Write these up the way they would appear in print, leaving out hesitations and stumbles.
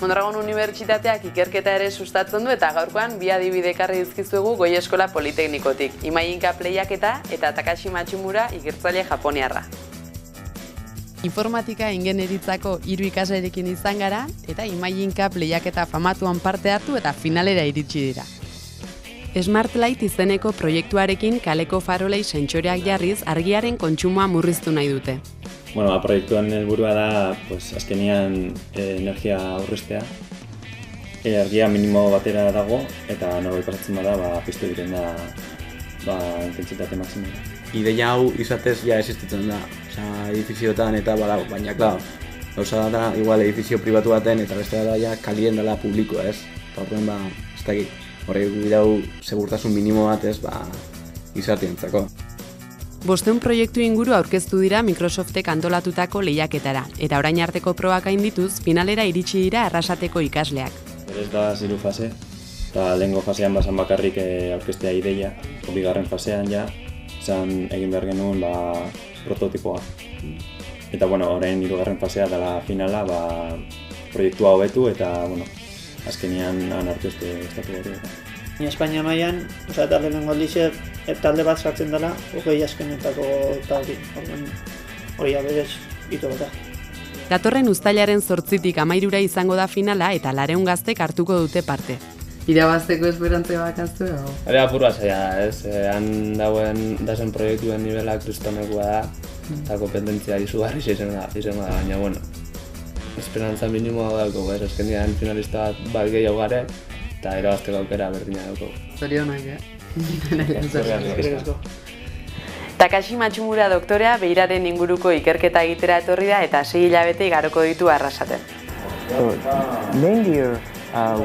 Mondragon Unibertsitateak ikerketa ere sustatzen du eta gaurkoan bi adibide ekarri dizkizuegu Goi Eskola Politeknikotik, Imai Inkap lehiaketa eta Takashi Machimura ikertzaile japoniarra. Informatika ingeniaritzako 3 ikaslerekin izan gara eta Imai Inkap lehiaketa famatuan parte hartu eta finalera iritsi dira. Smart Light izeneko proiektuarekin kaleko farolei sentsoreak jarriz argiaren kontsumoa murriztu nahi dute. Bueno, proiektuan helburua da, azkenian energia aurreztea. Argia minimo batera dago eta norbait pasatzen bada, piztu egiten da intentsitate maximoa. Ideia hau izatez ja existitzen da, edifizioetan eta badago, baina klar, gauza da igual edifizio pribatu baten eta beste da ja kalien dela publikoa, ez? Eta horren ez dakit, horrek bidau segurtasun minimo bat, ez, izatientzako. 500 proiektu inguru aurkeztu dira Microsoftek antolatutako lehiaketara, eta orain arteko probak gaindituz, finalera iritsi dira Arrasateko ikasleak. Berez da 3 fase, eta lehengo fasean basan bakarrik aurkeztea ideia, bigarren fasean ja, izan egin behar genuen prototipoa. Eta orain 3. fasea dela finala, proiektua hobetu eta azkenian hartu estatu hori. Espainia mailan, talde lehengo aldize, talde bat sartzen dela, 20 azkenetako talde, hori aberez, ito bat. Datorren uztailaren 8-tik 13 izango da finala eta 200 gaztek hartuko dute parte. Irabazteko esperantze bakaztu edo? Ere apurra zaila, ez? Han dazen proiektuen nivela kristonekoa da, eta kompetentzia izugarri izango da, baina, esperantza minimoa dauko, ez? Azkenean finalista bat gehiago gare, eta irabazteko aukera berdina dauko. Zorionak, Takashi Machimura doktorea beiraren inguruko ikerketa egitera etorri da eta 6 hilabete igaroko ditu Arrasaten. Mainly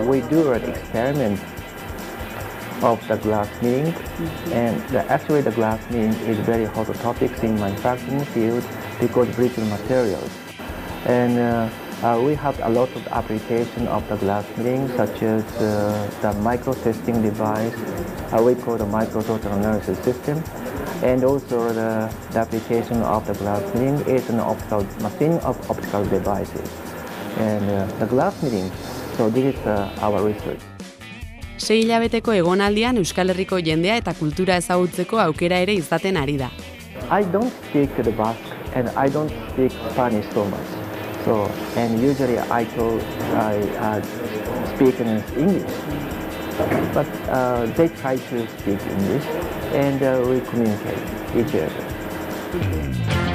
we do an experiment of the glass milling, and actually the glass milling is very hot topic in manufacturing field because brittle materials. And we have a lot of application of the glass milling, such as the micro-testing device, we call the micro-total analysis system, and also the application of the glass milling is an optical machine of optical devices. And the glass milling, so this is our research. 6 hilabeteko egonaldian Euskal Herriko jendea eta kultura ezagutzeko aukera ere izaten ari da. I don't speak the Basque and I don't speak Spanish so much. So, and usually I speak in English, but they try to speak English and we communicate each other.